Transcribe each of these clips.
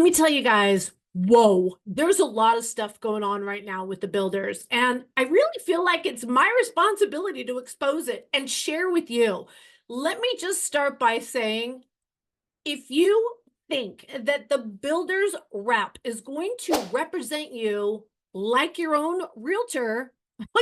me tell you guys, whoa, there's a lot of stuff going on right now with the builders. And I really feel like it's my responsibility to expose it and share with you. Let me just start by saying, if you think that the builder's rep is going to represent you like your own realtor,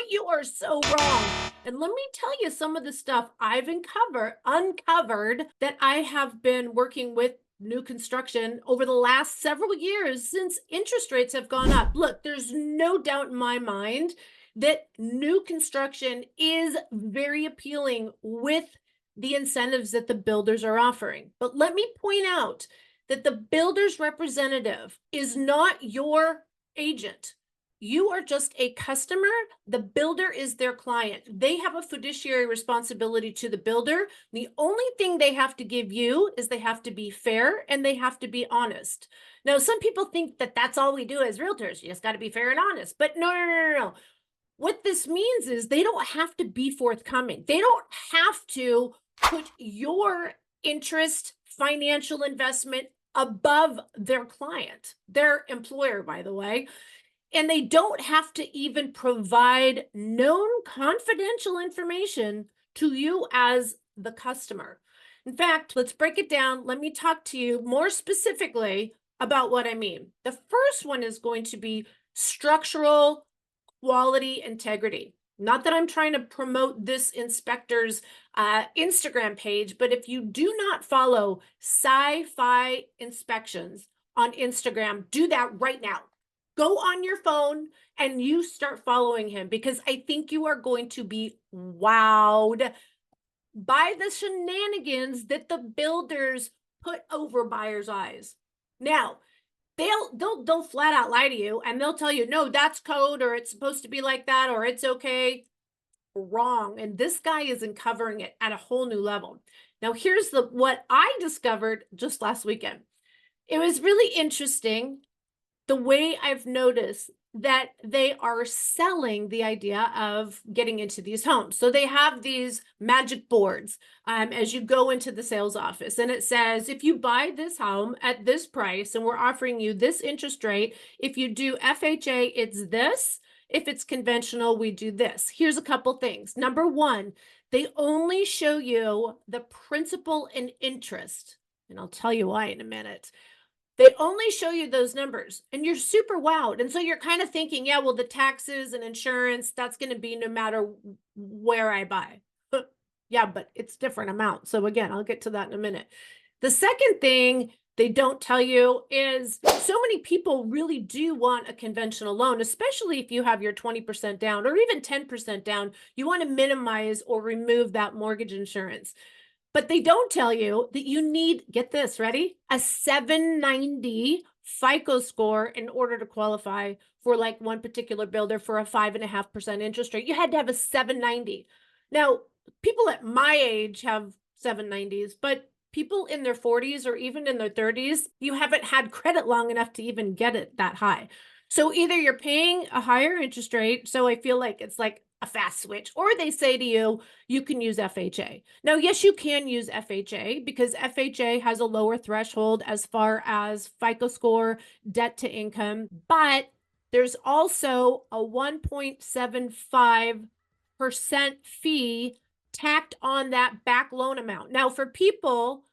you are so wrong. And let me tell you some of the stuff I've uncovered that I have been working with new construction over the last several years since interest rates have gone up. Look, there's no doubt in my mind that new construction is very appealing with the incentives that the builders are offering. But let me point out that the builder's representative is not your agent. You are just a customer. The builder is their client. They have a fiduciary responsibility to the builder. The only thing they have to give you is they have to be fair and they have to be honest. Now, some people think that that's all we do as realtors. You just got to be fair and honest. But no. What this means is they don't have to be forthcoming. They don't have to put your interest, financial investment above their client, their employer, by the way. And they don't have to even provide known confidential information to you as the customer. In fact, let's break it down. Let me talk to you more specifically about what I mean. The first one is going to be structural quality integrity. Not that I'm trying to promote this inspector's Instagram page, but if you do not follow Sci-Fi Inspections on Instagram, do that right now. Go on your phone and you start following him, because I think you are going to be wowed by the shenanigans that the builders put over buyers' eyes. Now, they'll flat out lie to you and they'll tell you, no, that's code, or it's supposed to be like that, or it's okay. Wrong. And this guy is uncovering it at a whole new level. Now, here's what I discovered just last weekend. It was really interesting the way I've noticed that they are selling the idea of getting into these homes. So they have these magic boards as you go into the sales office, and it says, if you buy this home at this price and we're offering you this interest rate, if you do FHA, it's this. If it's conventional, we do this. Here's a couple things. Number one, they only show you the principal and interest, and I'll tell you why in a minute. They only show you those numbers and you're super wowed. And so you're kind of thinking, yeah, well, the taxes and insurance, that's going to be no matter where I buy. Yeah, but it's different amounts. So again, I'll get to that in a minute. The second thing they don't tell you is so many people really do want a conventional loan, especially if you have your 20% down or even 10% down. You want to minimize or remove that mortgage insurance. But they don't tell you that you need, get this, ready? A 790 FICO score in order to qualify for like one particular builder for a 5.5% interest rate. You had to have a 790. Now, people at my age have 790s, but people in their 40s or even in their 30s, you haven't had credit long enough to even get it that high. So either you're paying a higher interest rate, so I feel like it's like a fast switch, or they say to you, you can use FHA. Now, yes, you can use FHA because FHA has a lower threshold as far as FICO score, debt to income, but there's also a 1.75% fee tacked on that back loan amount. Now, for people,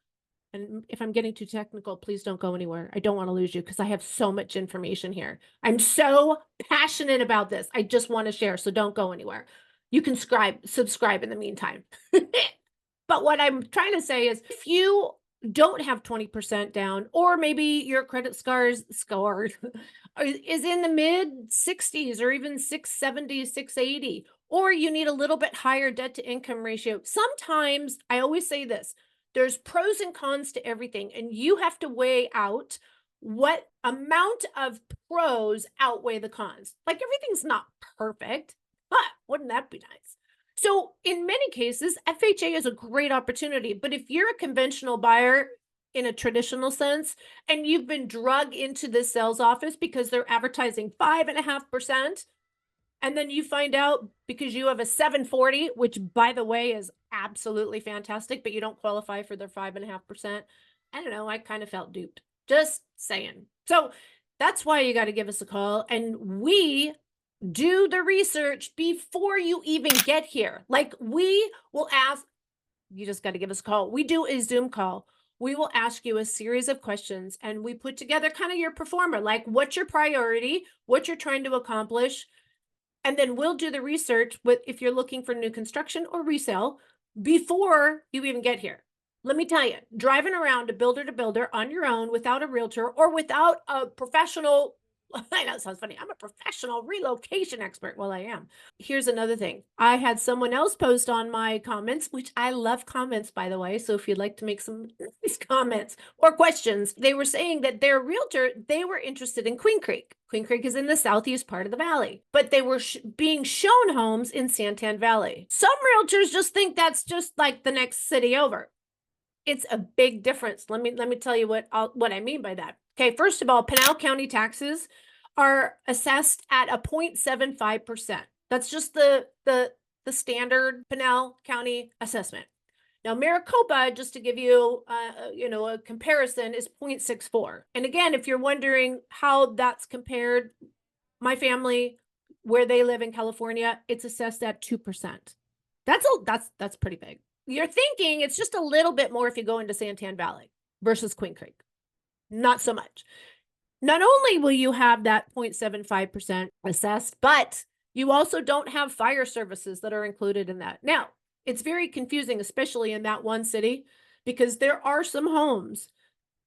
and if I'm getting too technical, please don't go anywhere. I don't want to lose you because I have so much information here. I'm so passionate about this. I just want to share, so don't go anywhere. You can subscribe in the meantime. But what I'm trying to say is, if you don't have 20% down, or maybe your credit score is in the mid 60s or even 670, 680, or you need a little bit higher debt to income ratio. Sometimes, I always say this, there's pros and cons to everything, and you have to weigh out what amount of pros outweigh the cons. Like, everything's not perfect, but wouldn't that be nice? So in many cases, FHA is a great opportunity, but if you're a conventional buyer in a traditional sense, and you've been drug into this sales office because they're advertising 5.5%, and then you find out because you have a 740, which by the way is absolutely fantastic, but you don't qualify for their 5.5%. I don't know. I kind of felt duped. Just saying. So that's why you got to give us a call, and we do the research before you even get here. Like, we will ask, you just got to give us a call. We do a Zoom call. We will ask you a series of questions, and we put together kind of your performer, like what's your priority, what you're trying to accomplish. And then we'll do the research with, if you're looking for new construction or resale, before you even get here. Let me tell you, driving around to builder on your own without a realtor or without a professional, I know it sounds funny, I'm a professional relocation expert. Well, I am. Here's another thing. I had someone else post on my comments, which I love comments, by the way. So if you'd like to make some nice comments or questions, they were saying that their realtor, they were interested in Queen Creek. Queen Creek is in the southeast part of the valley, but they were being shown homes in Santan Valley. Some realtors just think that's just like the next city over. It's a big difference. Let me tell you what I mean by that. Okay, first of all, Pinal County taxes are assessed at a 0.75%. That's just the standard Pinal County assessment. Now, Maricopa, just to give you a comparison, is 0.64. And again, if you're wondering how that's compared, my family, where they live in California, it's assessed at 2%. That's pretty big. You're thinking it's just a little bit more if you go into Santan Valley versus Queen Creek. Not so much. Not only will you have that 0.75% assessed, but you also don't have fire services that are included in that. Now, it's very confusing, especially in that one city, because there are some homes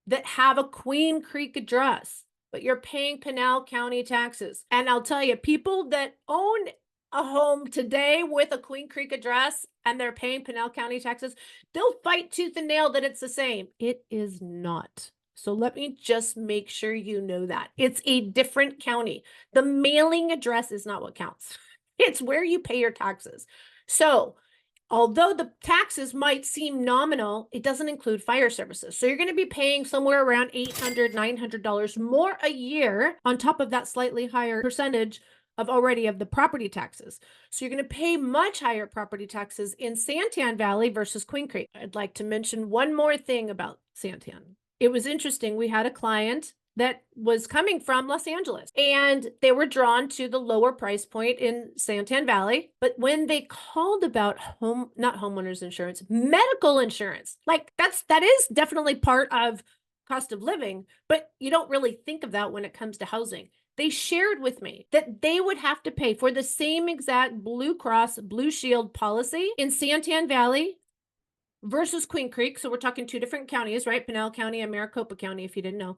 that have a Queen Creek address, but you're paying Pinal County taxes. And I'll tell you, people that own a home today with a Queen Creek address and they're paying Pinal County taxes, they'll fight tooth and nail that it's the same. It is not. So let me just make sure you know that. It's a different county. The mailing address is not what counts. It's where you pay your taxes. So although the taxes might seem nominal, it doesn't include fire services. So you're going to be paying somewhere around $800, $900 more a year on top of that slightly higher percentage of the property taxes. So you're going to pay much higher property taxes in Santan Valley versus Queen Creek. I'd like to mention one more thing about Santan. It was interesting. We had a client that was coming from Los Angeles, and they were drawn to the lower price point in Santan Valley. But when they called about not homeowners insurance, medical insurance, like that is definitely part of cost of living, but you don't really think of that when it comes to housing. They shared with me that they would have to pay for the same exact Blue Cross Blue Shield policy in Santan Valley versus Queen Creek. So we're talking two different counties, right? Pinal County and Maricopa County, if you didn't know.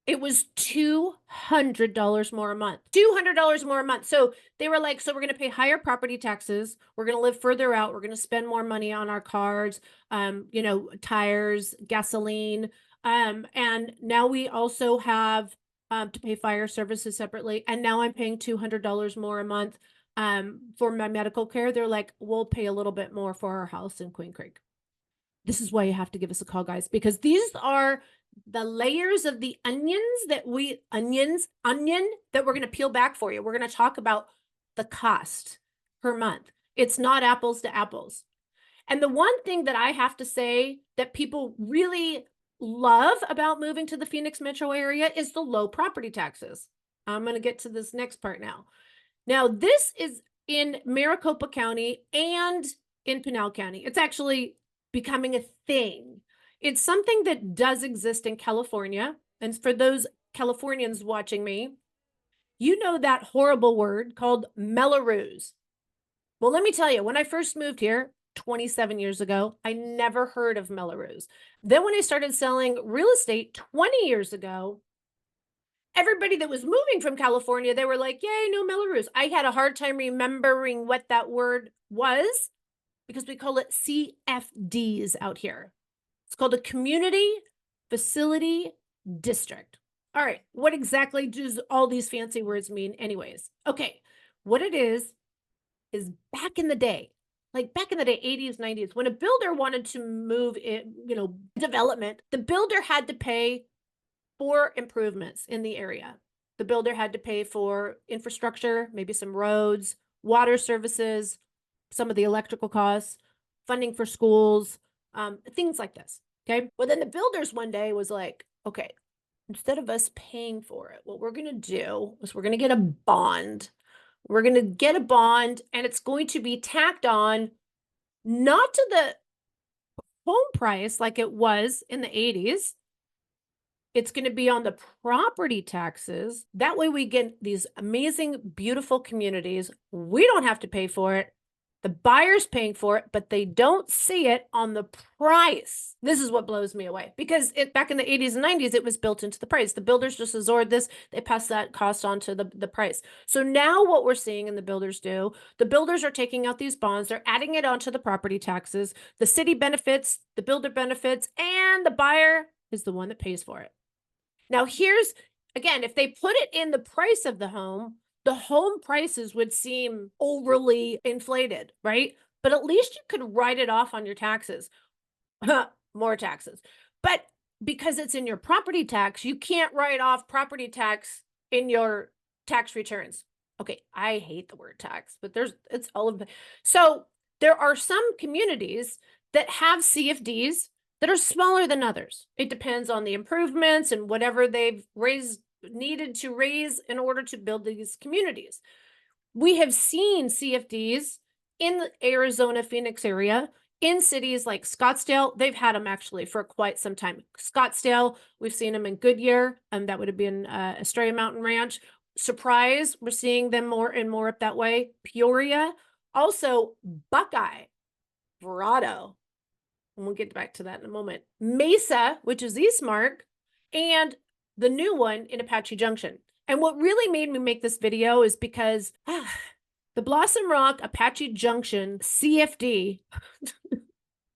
It was $200 more a month. $200 more a month. So they were like, so we're going to pay higher property taxes. We're going to live further out. We're going to spend more money on our cars, tires, gasoline. And now we also have to pay fire services separately. And now I'm paying $200 more a month for my medical care. They're like, we'll pay a little bit more for our house in Queen Creek. This is why you have to give us a call, guys, because these are the layers of the onion that we're going to peel back for you. We're going to talk about the cost per month. It's not apples to apples. And the one thing that I have to say that people really love about moving to the Phoenix metro area is the low property taxes. I'm going to get to this next part now. Now, this is in Maricopa County and in Pinal County. It's actually becoming a thing. It's something that does exist in California. And for those Californians watching me, you know that horrible word called Melrose. Well, let me tell you, when I first moved here 27 years ago, I never heard of Melrose. Then when I started selling real estate 20 years ago, everybody that was moving from California, they were like, yay, no Melrose. I had a hard time remembering what that word was because we call it CFDs out here. It's called a community facility district. All right, what exactly does all these fancy words mean anyways? Okay, what it is back in the day, like back in the day, 80s, 90s, when a builder wanted to move in, development, the builder had to pay for improvements in the area. The builder had to pay for infrastructure, maybe some roads, water services, some of the electrical costs, funding for schools, things like this. Okay. Well, then the builders one day was like, okay, instead of us paying for it, what we're going to do is we're going to get a bond. We're going to get a bond, and it's going to be tacked on not to the home price like it was in the 80s. It's going to be on the property taxes. That way we get these amazing, beautiful communities. We don't have to pay for it. The buyer's paying for it, but they don't see it on the price. This is what blows me away, because back in the 80s and 90s, it was built into the price. The builders just absorbed this. They passed that cost on to the price. So now what we're seeing and the builders are taking out these bonds. They're adding it onto the property taxes. The city benefits, the builder benefits, and the buyer is the one that pays for it. Now, here's, again, if they put it in the price of the home prices would seem overly inflated, right? But at least you could write it off on your taxes. More taxes. But because it's in your property tax, you can't write off property tax in your tax returns. Okay, I hate the word tax, but it's all of the. So there are some communities that have CFDs that are smaller than others. It depends on the improvements and whatever they've needed to raise in order to build these communities. We have seen CFDs in the Arizona, Phoenix area, in cities like Scottsdale. They've had them actually for quite some time. Scottsdale, we've seen them in Goodyear, and that would have been Estrella Mountain Ranch. Surprise, we're seeing them more and more up that way. Peoria, also Buckeye, Verado, and we'll get back to that in a moment. Mesa, which is Eastmark, and the new one in Apache Junction. And what really made me make this video is because the Blossom Rock Apache Junction CFD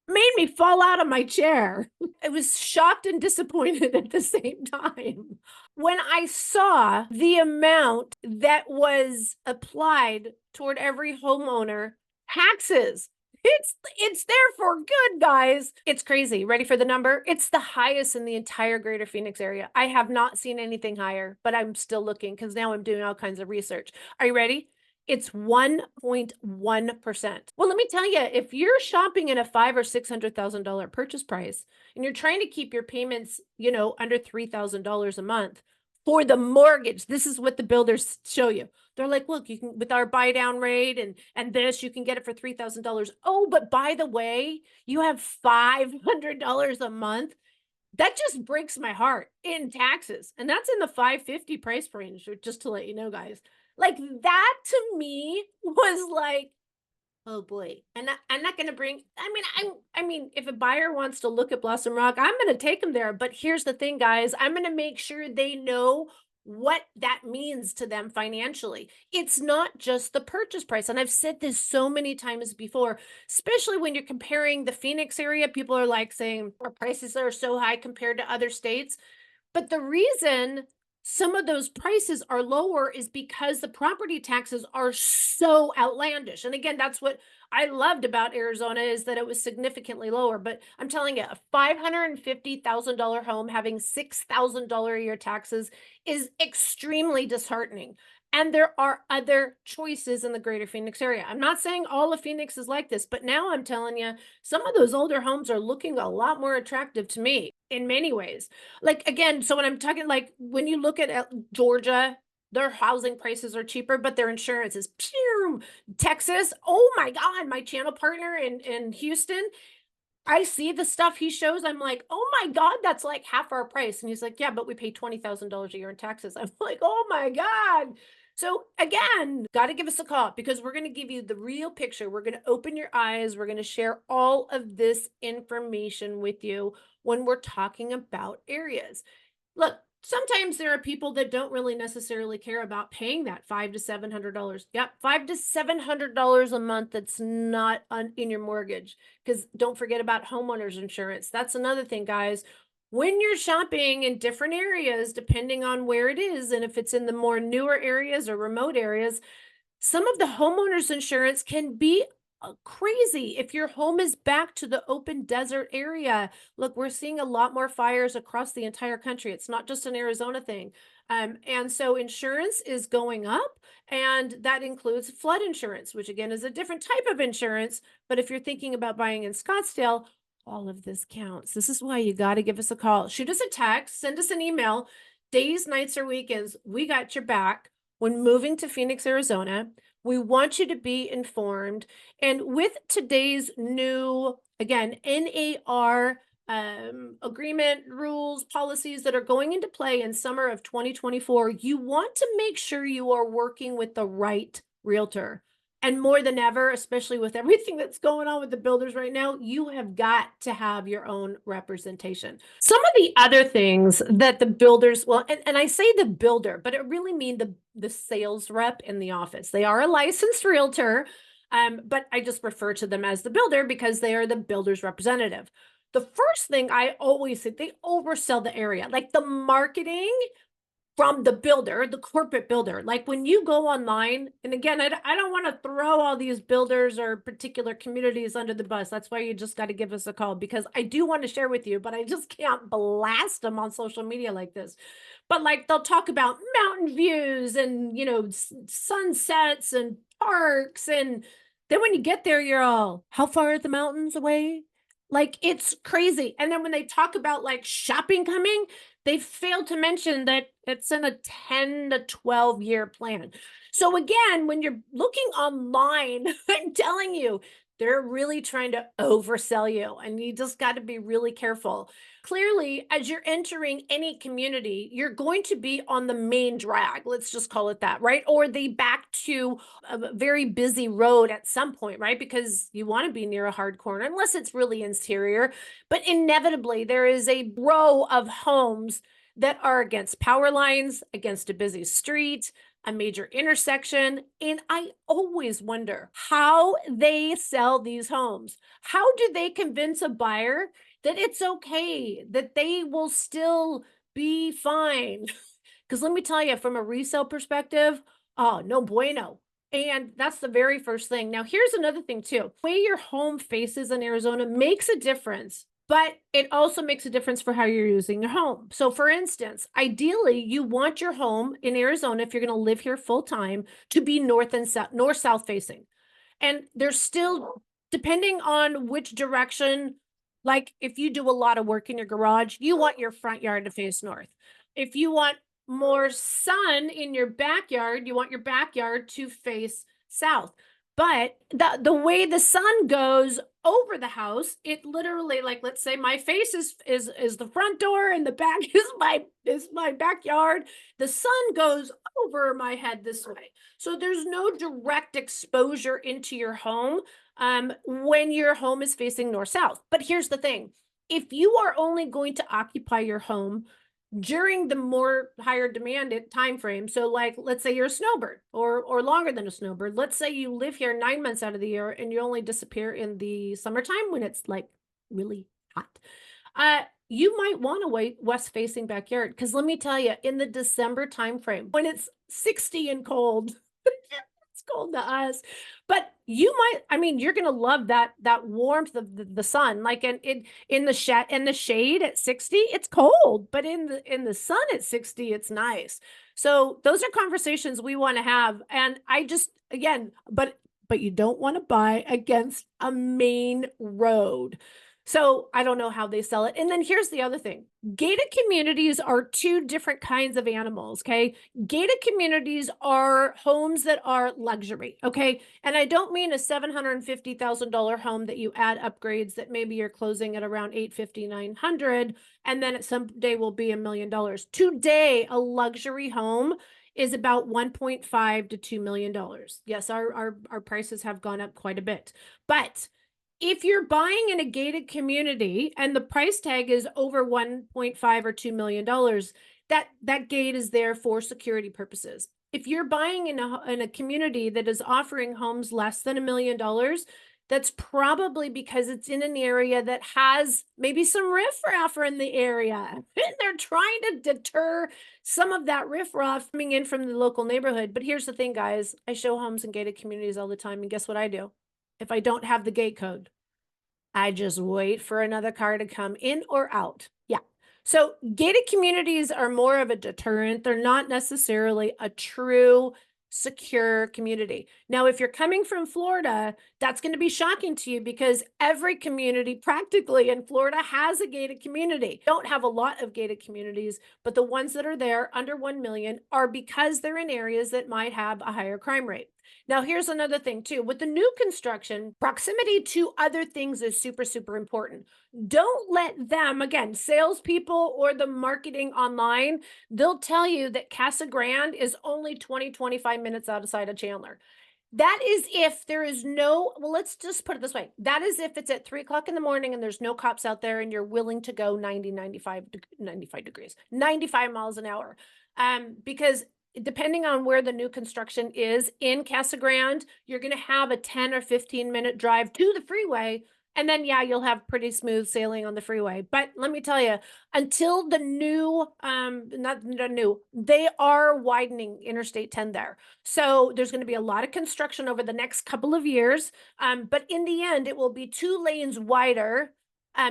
made me fall out of my chair. I was shocked and disappointed at the same time. When I saw the amount that was applied toward every homeowner, taxes, it's there for good, guys. It's crazy. Ready for the number? It's the highest in the entire greater Phoenix area. I have not seen anything higher, but I'm still looking because now I'm doing all kinds of research. Are you ready? It's 1.1%. Well, let me tell you, if you're shopping in a $500,000 or $600,000 purchase price and you're trying to keep your payments, under $3,000 a month for the mortgage, this is what the builders show you. They're like, look, you can, with our buy down rate and this, you can get it for $3,000. Oh, but by the way, you have $500 a month. That just breaks my heart in taxes. And that's in the 550 price range, just to let you know, guys. Like, that to me was like, oh boy. And I'm not going to bring, I mean, if a buyer wants to look at Blossom Rock, I'm going to take them there. But here's the thing, guys, I'm going to make sure they know what that means to them financially. It's not just the purchase price. And I've said this so many times before, especially when you're comparing the Phoenix area. People are like saying our prices are so high compared to other states. But the reason some of those prices are lower is because the property taxes are so outlandish. And again, that's what I loved about Arizona, is that it was significantly lower. But I'm telling you, a $550,000 home having $6,000 a year taxes is extremely disheartening. And there are other choices in the greater Phoenix area. I'm not saying all of Phoenix is like this, but now I'm telling you, some of those older homes are looking a lot more attractive to me in many ways. Like, again, so when I'm talking, like, when you look at Georgia, their housing prices are cheaper, but their insurance is pure. Texas, oh my God, my channel partner in Houston, I see the stuff he shows. I'm like, oh my God, that's like half our price. And he's like, yeah, but we pay $20,000 a year in taxes. I'm like, oh my God. So again, got to give us a call, because we're going to give you the real picture. We're going to open your eyes. We're going to share all of this information with you when we're talking about areas. Look, sometimes there are people that don't really necessarily care about paying that $500 to $700. Yep, $500 to $700 a month that's not in your mortgage. Because don't forget about homeowners insurance. That's another thing, guys. When you're shopping in different areas, depending on where it is, and if it's in the more newer areas or remote areas, some of the homeowners insurance can be crazy. If your home is back to the open desert area, look, we're seeing a lot more fires across the entire country. It's not just an Arizona thing. And so insurance is going up, and that includes flood insurance, which again is a different type of insurance. But if you're thinking about buying in Scottsdale, All of this counts. This is why you got to give us a call. Shoot us a text, send us an email. Days, nights, or weekends, we got your back. When moving to Phoenix, Arizona, we want you to be informed. And with today's new, again, NAR agreement, rules, policies that are going into play in summer of 2024, you want to make sure you are working with the right realtor. And more than ever, especially with everything that's going on with the builders right now, you have got to have your own representation. Some of the other things that the builders, well, and I say the builder, but it really means the sales rep in the office. They are a licensed realtor, but I just refer to them as the builder because they are the builder's representative. The first thing I always say, they oversell the area, like the marketing from the builder, the corporate builder. Like when you go online, and again, I don't want to throw all these builders or particular communities under the bus. That's why you just got to give us a call, because I do want to share with you, but I just can't blast them on social media like this. But like they'll talk about mountain views and, sunsets and parks. And then when you get there, you're all, how far are the mountains away? Like it's crazy. And then when they talk about like shopping coming, they failed to mention that it's in a 10 to 12-year plan. So again, when you're looking online, I'm telling you, they're really trying to oversell you, and you just got to be really careful. Clearly, as you're entering any community, you're going to be on the main drag, let's just call it that, right? Or the back to a very busy road at some point, right? Because you want to be near a hard corner, unless it's really interior. But inevitably, there is a row of homes that are against power lines, against a busy street, a major intersection. And I always wonder how they sell these homes. How do they convince a buyer that it's okay, that they will still be fine? Because let me tell you, from a resale perspective, oh, no bueno. And that's the very first thing. Now, here's another thing too. The way your home faces in Arizona makes a difference, but it also makes a difference for how you're using your home. So for instance, ideally, you want your home in Arizona, if you're going to live here full time, to be north and south, north-south facing. And there's still, depending on which direction, like if you do a lot of work in your garage, you want your front yard to face north. If you want more sun in your backyard, you want your backyard to face south. But the way the sun goes over the house, it literally, like, let's say my face is the front door and the back is my backyard. The sun goes over my head this way. So there's no direct exposure into your home when your home is facing north south. But here's the thing. If you are only going to occupy your home during the more higher demanded time frame, so like let's say you're a snowbird or longer than a snowbird, let's say you live here 9 months out of the year and you only disappear in the summertime when it's like really hot, you might want a west facing backyard, because let me tell you, in the December time frame when it's 60 and cold, it's cold to us, but you might, I mean, you're gonna love that warmth of the sun. Like in the shade at 60, it's cold, but in the sun at 60, it's nice. So those are conversations we want to have. And I just, again, but you don't want to buy against a main road. So I don't know how they sell it. And then here's the other thing. Gated communities are two different kinds of animals, okay? Gated communities are homes that are luxury, okay? And I don't mean a $750,000 home that you add upgrades that maybe you're closing at around 850, 900, and then at someday will be $1 million. Today, a luxury home is about $1.5 to $2 million. Yes, our prices have gone up quite a bit, but if you're buying in a gated community and the price tag is over 1.5 or $2 million, that gate is there for security purposes. If you're buying in a community that is offering homes less than $1 million, that's probably because it's in an area that has maybe some riffraff in the area. And they're trying to deter some of that riffraff coming in from the local neighborhood. But here's the thing, guys. I show homes in gated communities all the time, and guess what I do? If I don't have the gate code, I just wait for another car to come in or out. Yeah. So gated communities are more of a deterrent. They're not necessarily a true secure community. Now, if you're coming from Florida, that's going to be shocking to you because every community practically in Florida has a gated community. Don't have a lot of gated communities, but the ones that are there under 1 million are because they're in areas that might have a higher crime rate. Now, here's another thing too. With the new construction, proximity to other things is super, super important. Don't let them, again, salespeople or the marketing online, they'll tell you that Casa Grande is only 20, 25 minutes outside of Chandler. That is if there is no, well, let's just put it this way. That is if it's at 3 o'clock in the morning and there's no cops out there and you're willing to go 90, 95 degrees, 95 miles an hour. Because depending on where the new construction is in Casa Grande, you're going to have a 10 or 15-minute drive to the freeway. And then, yeah, you'll have pretty smooth sailing on the freeway. But let me tell you, until the new, not the new, they are widening Interstate 10 there. So there's going to be a lot of construction over the next couple of years. But in the end, it will be 2 lanes wider,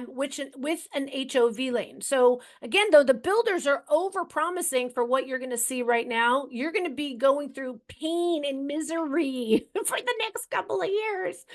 which with an HOV lane. So again, though, the builders are over promising for what you're going to see right now. You're going to be going through pain and misery for the next couple of years.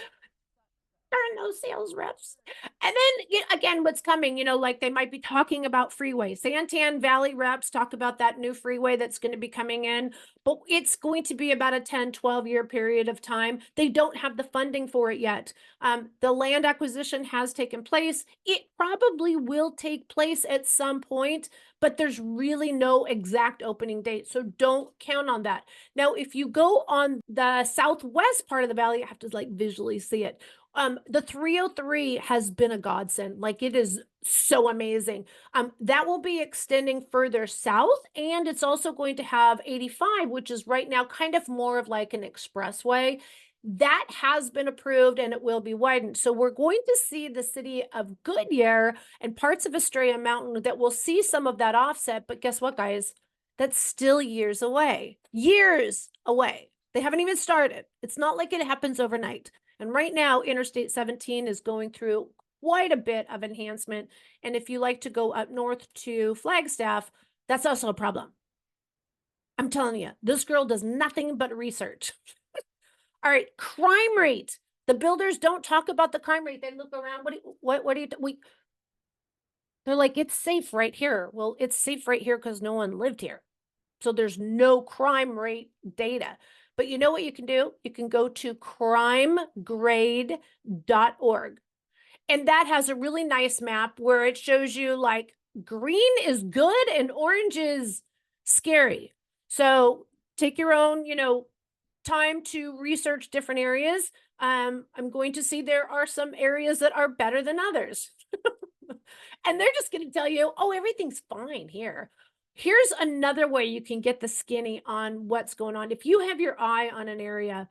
There are no sales reps. And then again, what's coming, like they might be talking about freeway. Santan Valley reps talk about that new freeway that's going to be coming in, but it's going to be about a 10, 12-year period of time. They don't have the funding for it yet. The land acquisition has taken place. It probably will take place at some point, but there's really no exact opening date. So don't count on that. Now, if you go on the southwest part of the valley, you have to like visually see it. The 303 has been a godsend. Like it is so amazing. That will be extending further south, and it's also going to have 85, which is right now kind of more of like an expressway. That has been approved and it will be widened. So we're going to see the city of Goodyear and parts of Estrella Mountain that will see some of that offset. But guess what, guys? That's still years away. Years away. They haven't even started. It's not like it happens overnight. And right now, Interstate 17 is going through quite a bit of enhancement. And if you like to go up north to Flagstaff, that's also a problem. I'm telling you, this girl does nothing but research. All right, crime rate. The builders don't talk about the crime rate. They look around. They're like, it's safe right here. Well, it's safe right here because no one lived here. So there's no crime rate data. But you know what you can do? You can go to crimegrade.org. And that has a really nice map where it shows you like green is good and orange is scary. So take your own, time to research different areas. I'm going to see there are some areas that are better than others. And they're just going to tell you, oh, everything's fine here. Here's another way you can get the skinny on what's going on. If you have your eye on an area,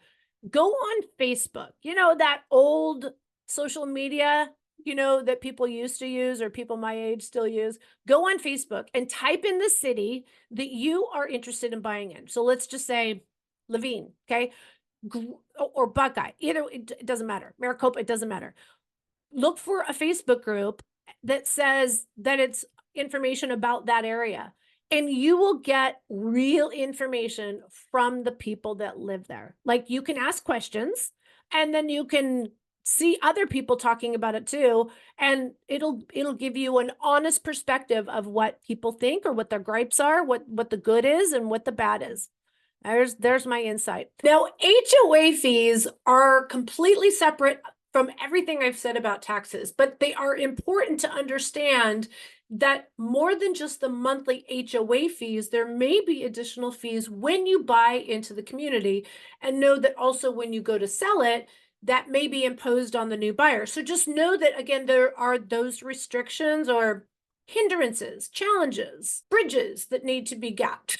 go on Facebook. That old social media, that people used to use or people my age still use. Go on Facebook and type in the city that you are interested in buying in. So let's just say Levine, okay? Or Buckeye. Either, it doesn't matter. Maricopa, it doesn't matter. Look for a Facebook group that says that it's information about that area. And you will get real information from the people that live there. Like you can ask questions and then you can see other people talking about it too. And it'll give you an honest perspective of what people think or what their gripes are, what the good is and what the bad is. There's my insight. Now, HOA fees are completely separate from everything I've said about taxes, but they are important to understand that more than just the monthly HOA fees, there may be additional fees when you buy into the community, and know that also when you go to sell it, that may be imposed on the new buyer. So just know that, again, there are those restrictions or hindrances, challenges, bridges that need to be gapped.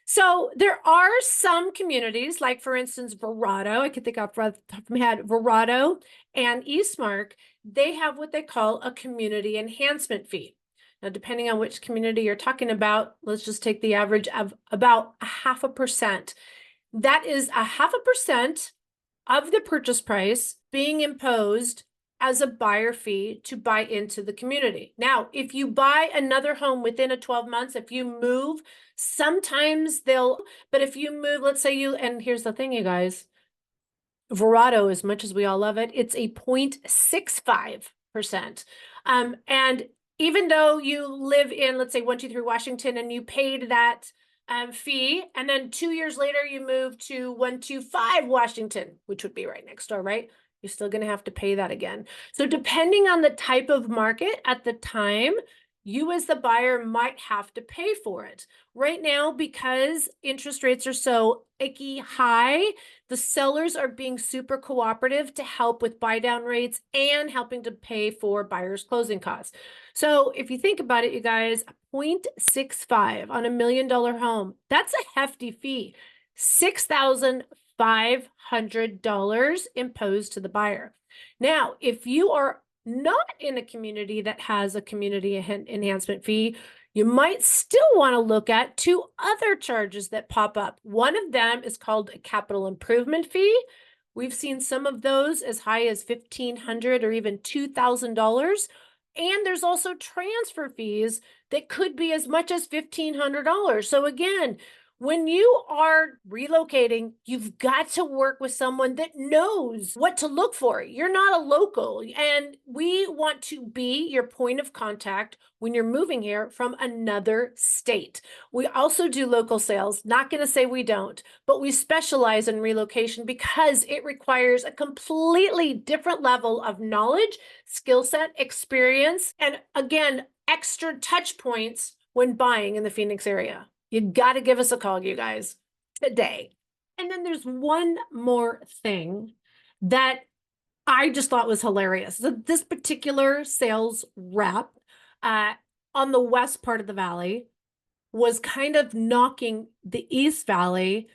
So there are some communities, like for instance, Verrado, I could think off the top of my head, Verrado and Eastmark, they have what they call a community enhancement fee. Now, depending on which community you're talking about, let's just take the average of about 0.5%. That is 0.5% of the purchase price being imposed as a buyer fee to buy into the community. Now, if you buy another home within a 12 months, if you move, sometimes but if you move, let's say and here's the thing, you guys, Verado, as much as we all love it, it's a 0.65%. And even though you live in, let's say, 123 Washington, and you paid that fee, and then 2 years later you move to 125 Washington, which would be right next door, right? You're still going to have to pay that again. So depending on the type of market at the time, you as the buyer might have to pay for it. Right now, because interest rates are so icky high, the sellers are being super cooperative to help with buy down rates and helping to pay for buyers' closing costs. So if you think about it, you guys, 0.65 on $1 million home, that's a hefty fee. $6,500 imposed to the buyer. Now, if you are not in a community that has a community enhancement fee, you might still want to look at two other charges that pop up. One of them is called a capital improvement fee. We've seen some of those as high as $1,500 or even $2,000. And there's also transfer fees that could be as much as $1,500. So again, when you are relocating, you've got to work with someone that knows what to look for. You're not a local, and we want to be your point of contact when you're moving here from another state. We also do local sales. Not going to say we don't, but we specialize in relocation because it requires a completely different level of knowledge, skill set, experience, and again, extra touch points when buying in the Phoenix area. You got to give us a call, you guys, today. And then there's one more thing that I just thought was hilarious. This particular sales rep on the west part of the valley was kind of knocking the East Valley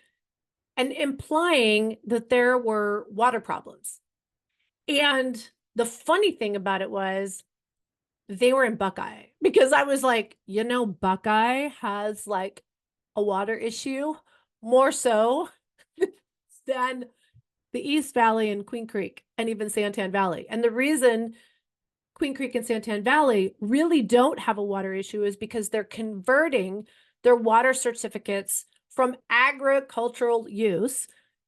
and implying that there were water problems. And the funny thing about it was they were in Buckeye, because I was like, Buckeye has like a water issue more so than the East Valley and Queen Creek and even Santan Valley. And the reason Queen Creek and Santan Valley really don't have a water issue is because they're converting their water certificates from agricultural use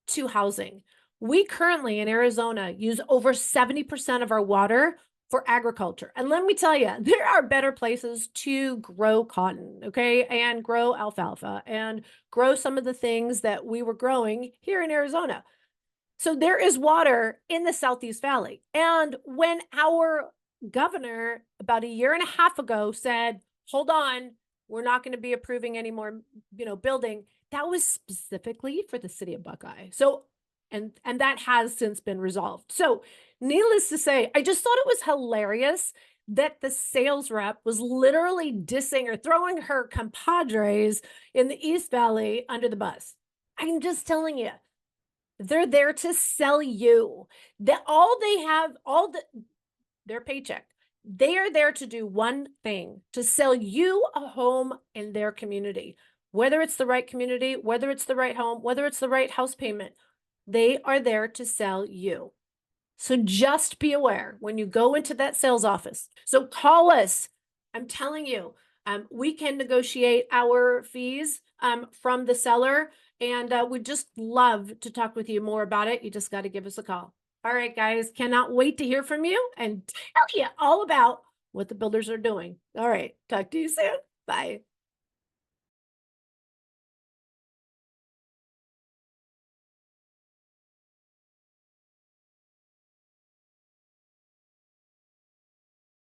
to housing. We currently in Arizona use over 70% of our water for agriculture. And let me tell you, there are better places to grow cotton, okay, and grow alfalfa and grow some of the things that we were growing here in Arizona. So there is water in the Southeast Valley. And when our governor about a year and a half ago said, hold on, we're not going to be approving any more, building, that was specifically for the city of Buckeye. So, and that has since been resolved. So needless to say, I just thought it was hilarious that the sales rep was literally dissing or throwing her compadres in the East Valley under the bus. I'm just telling you, they're there to sell you. Their paycheck. They are there to do one thing, to sell you a home in their community. Whether it's the right community, whether it's the right home, whether it's the right house payment, they are there to sell you. So just be aware when you go into that sales office. So call us. I'm telling you, we can negotiate our fees from the seller, and we'd just love to talk with you more about it. You just got to give us a call. All right, guys, cannot wait to hear from you and tell you all about what the builders are doing. All right, talk to you soon. Bye.